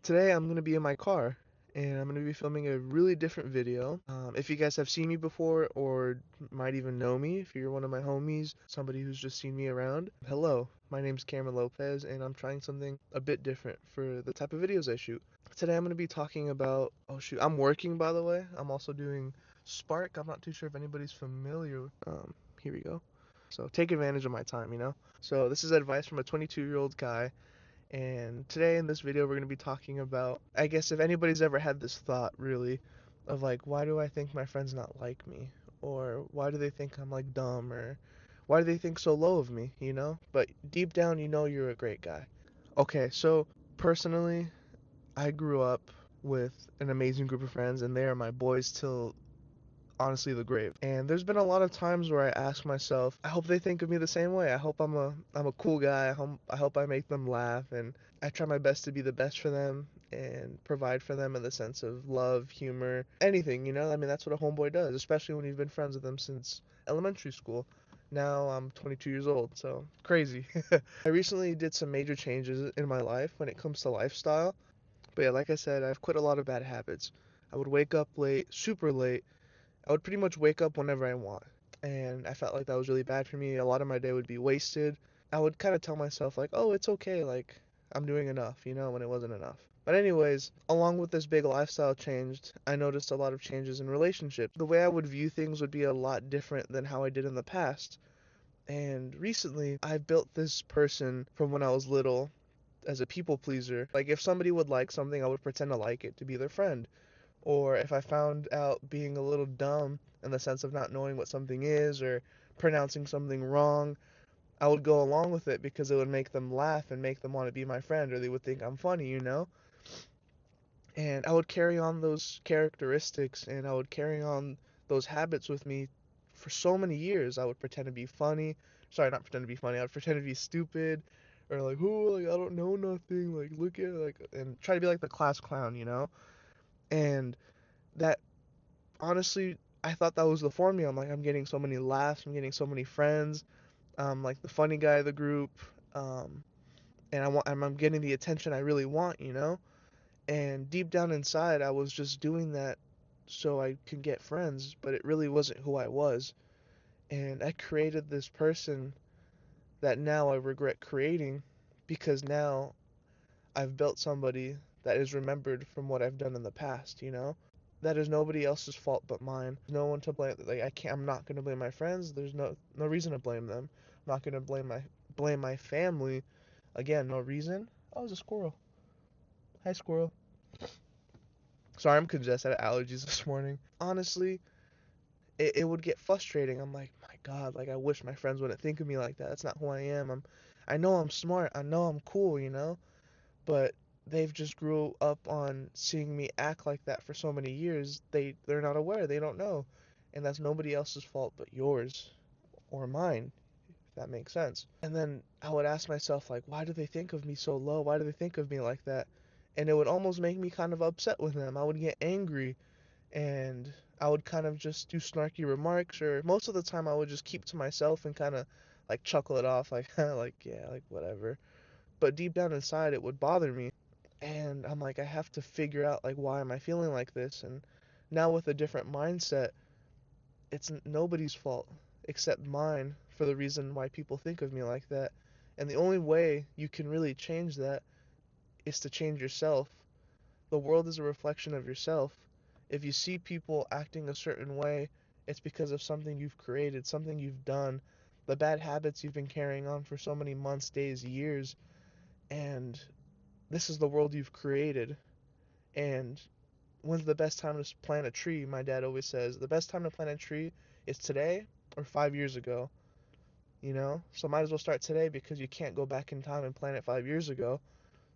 Today I'm going to be in my car and I'm going to be filming a really different video. If you guys have seen me before or might even know me, if you're one of my homies, somebody who's just seen me around, hello, my name's Lopez and I'm trying something a bit different for the type of videos I shoot. Today I'm going to be talking about, oh shoot, I'm working by the way. I'm also doing Spark. I'm not too sure if anybody's familiar. Here we go. So take advantage of my time, you know? So this is advice from a 22-year-old guy, and today in this video, we're going to be talking about, I guess, if anybody's ever had this thought, really, of like, why do I think my friends not like me? Or why do they think I'm like dumb? Or why do they think so low of me, you know? But deep down, you know you're a great guy. Okay, so personally, I grew up with an amazing group of friends, and they are my boys till honestly the grave. And there's been a lot of times where I ask myself, I hope they think of me the same way. I hope I'm a cool guy. I hope I make them laugh, and I try my best to be the best for them and provide for them in the sense of love, humor, anything, you know? I mean, that's what a homeboy does, especially when you've been friends with them since elementary school. Now I'm 22 years old, so crazy. I recently did some major changes in my life when it comes to lifestyle. But yeah, like I said, I've quit a lot of bad habits. I would wake up late, super late. I would pretty much wake up whenever I want. And I felt like that was really bad for me. A lot of my day would be wasted. I would kind of tell myself, like, oh, it's okay. Like, I'm doing enough, you know, when it wasn't enough. But, anyways, along with this big lifestyle change, I noticed a lot of changes in relationships. The way I would view things would be a lot different than how I did in the past. And recently, I've built this person from when I was little as a people pleaser. Like, if somebody would like something, I would pretend to like it to be their friend. Or if I found out being a little dumb in the sense of not knowing what something is or pronouncing something wrong, I would go along with it because it would make them laugh and make them want to be my friend, or they would think I'm funny, you know? And I would carry on those characteristics and I would carry on those habits with me for so many years. I would pretend to be funny. Sorry, not pretend to be funny. I would pretend to be stupid or like, oh, like I don't know nothing. Like, look at like, and try to be like the class clown, you know? And that honestly, I thought that was the formula. I'm like, I'm getting so many laughs, I'm getting so many friends. I'm like the funny guy of the group, um, and I'm getting the attention I really want, you know. And deep down inside, I was just doing that so I could get friends, but it really wasn't who I was. And I created this person that now I regret creating because now I've built somebody that is remembered from what I've done in the past, you know? That is nobody else's fault but mine. No one to blame. Like I'm not gonna blame my friends. There's no reason to blame them. I'm not gonna blame my family. Again, no reason. Oh, it was a squirrel. Hi, squirrel. Sorry, I'm congested. I had allergies this morning. Honestly, it would get frustrating. I'm like, my God, like I wish my friends wouldn't think of me like that. That's not who I am. I know I'm smart. I know I'm cool, you know? But they've just grew up on seeing me act like that for so many years. They're not aware. They don't know. And that's nobody else's fault but yours or mine, if that makes sense. And then I would ask myself like, why do they think of me so low? Why do they think of me like that? And it would almost make me kind of upset with them. I would get angry and I would kind of just do snarky remarks, or most of the time I would just keep to myself and kind of like chuckle it off like like yeah, like whatever. But deep down inside it would bother me, and I'm like, I have to figure out like why am I feeling like this. And now with a different mindset, it's nobody's fault except mine for the reason why people think of me like that. And the only way you can really change that is to change yourself. The world is a reflection of yourself. If you see people acting a certain way, it's because of something you've created, something you've done, the bad habits you've been carrying on for so many months, days, years. And this is the world you've created. And when's the best time to plant a tree? My dad always says the best time to plant a tree is today or 5 years ago, you know? So might as well start today because you can't go back in time and plant it 5 years ago.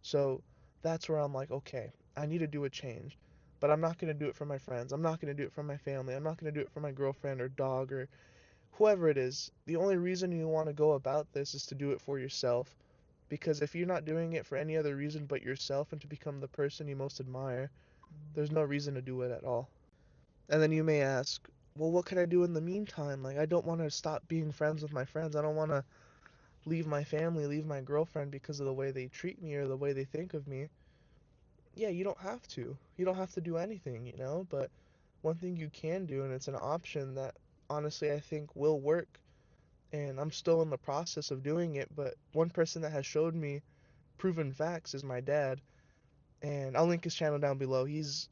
So that's where I'm like, okay, I need to do a change. But I'm not going to do it for my friends. I'm not going to do it for my family. I'm not going to do it for my girlfriend or dog or whoever it is. The only reason you want to go about this is to do it for yourself. Because if you're not doing it for any other reason but yourself and to become the person you most admire, there's no reason to do it at all. And then you may ask, well, what can I do in the meantime? Like, I don't want to stop being friends with my friends. I don't want to leave my family, leave my girlfriend because of the way they treat me or the way they think of me. yeah, you don't have to. You don't have to do anything, you know? But one thing you can do, and it's an option that honestly I think will work, and I'm still in the process of doing it, but one person that has showed me proven facts is my dad, and I'll link his channel down below. He's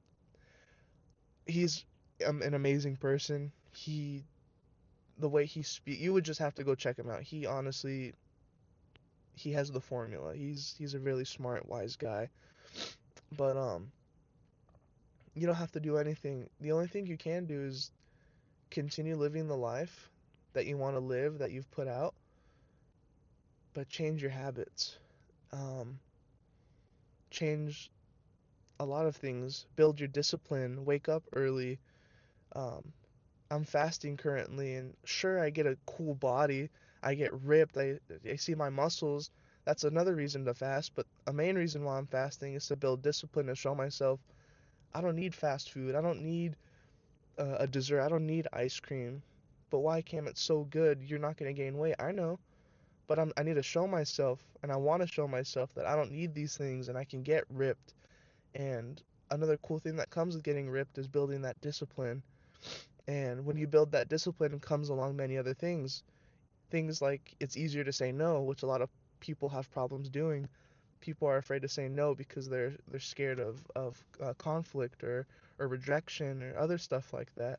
an amazing person. The way he speak, you would just have to go check him out. He honestly, he has the formula. He's a really smart, wise guy. But you don't have to do anything. The only thing you can do is continue living the life that you want to live, that you've put out, but change your habits. Um, Change a lot of things. Build your discipline. Wake up early. Um, I'm fasting currently, and sure, I get a cool body. I get ripped. I see my muscles. That's another reason to fast. But a main reason why I'm fasting is to build discipline and show myself I don't need fast food. I don't need a dessert. I don't need ice cream. But why, Cam? It's so good. You're not gonna gain weight. I know, but I need to show myself, and I want to show myself that I don't need these things, and I can get ripped. And another cool thing that comes with getting ripped is building that discipline. And when you build that discipline, comes along many other things. Things like it's easier to say no, which a lot of people have problems doing. People are afraid to say no because they're scared of conflict or rejection or other stuff like that.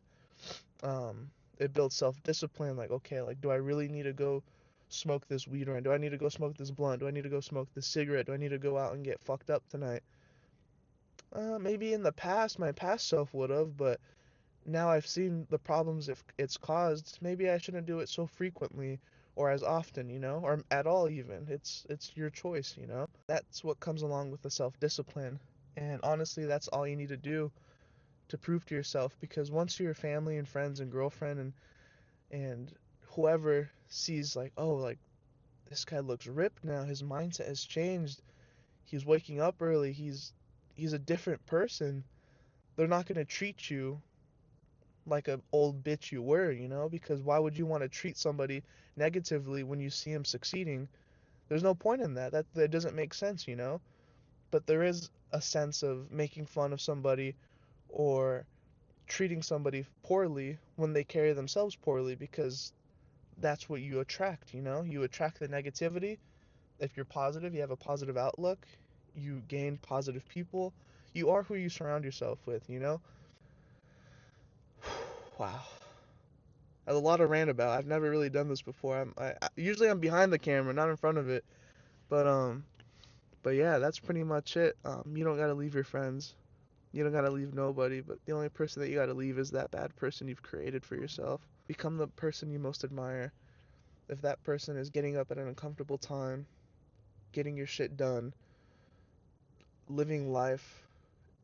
It builds self-discipline. Like, okay, like, do I really need to go smoke this weed, or do I need to go smoke this blunt? Do I need to go smoke this cigarette? Do I need to go out and get fucked up tonight? Maybe in the past, my past self would have, but now I've seen the problems if it's caused. Maybe I shouldn't do it so frequently or as often, you know, or at all even. It's your choice, you know. That's what comes along with the self-discipline. And honestly, that's all you need to do to prove to yourself, because once your family and friends and girlfriend and whoever sees like, oh, like this guy looks ripped now, his mindset has changed, he's waking up early, he's a different person, they're not going to treat you like a old bitch you were, you know? Because why would you want to treat somebody negatively when you see him succeeding? There's no point in that. That doesn't make sense, you know? But there is a sense of making fun of somebody or treating somebody poorly when they carry themselves poorly, because that's what you attract, you know? You attract the negativity. If you're positive, you have a positive outlook, you gain positive people. You are who you surround yourself with, you know? Wow. That's a lot of rant about. I've never really done this before. Usually I'm behind the camera, not in front of it. But but yeah, that's pretty much it. You don't gotta leave your friends. You don't gotta leave nobody. But the only person that you gotta leave is that bad person you've created for yourself. Become the person you most admire. If that person is getting up at an uncomfortable time, getting your shit done, living life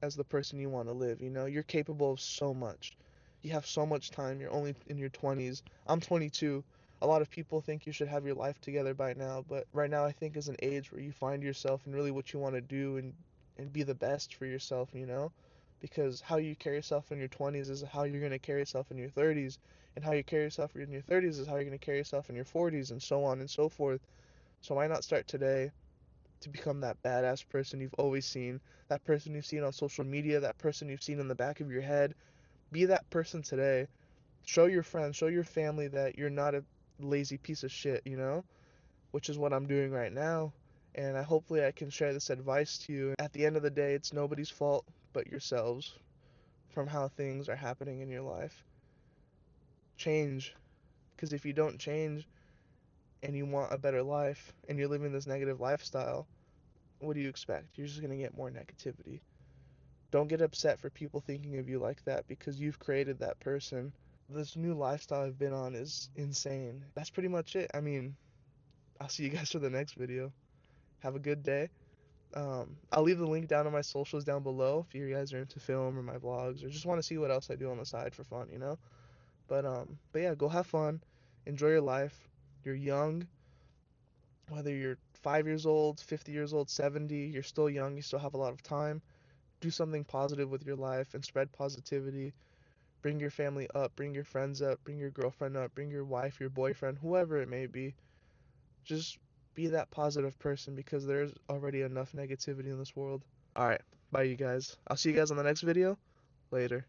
as the person you want to live, you know, you're capable of so much. You have so much time. You're only in your 20s. I'm 22. A lot of people think you should have your life together by now, but right now I think is an age where you find yourself and really what you want to do and be the best for yourself, you know? Because how you carry yourself in your 20s is how you're going to carry yourself in your 30s, and how you carry yourself in your 30s is how you're going to carry yourself in your 40s, and so on and so forth. So why not start today to become that badass person you've always seen, that person you've seen on social media, that person you've seen in the back of your head? Be that person today. Show your friends, show your family that you're not a lazy piece of shit, you know? Which is what I'm doing right now. And hopefully I can share this advice to you. At the end of the day, it's nobody's fault but yourselves from how things are happening in your life. Change. Because if you don't change and you want a better life and you're living this negative lifestyle, what do you expect? You're just going to get more negativity. Don't get upset for people thinking of you like that, because you've created that person. This new lifestyle I've been on is insane. That's pretty much it. I mean, I'll see you guys for the next video. Have a good day. I'll leave the link down on my socials down below if you guys are into film or my vlogs or just want to see what else I do on the side for fun, you know? But yeah, go have fun. Enjoy your life. You're young. Whether you're 5 years old, 50 years old, 70, you're still young. You still have a lot of time. Do something positive with your life and spread positivity. Bring your family up, bring your friends up, bring your girlfriend up, bring your wife, your boyfriend, whoever it may be. Just be that positive person, because there's already enough negativity in this world. All right. Bye, you guys. I'll see you guys on the next video. Later.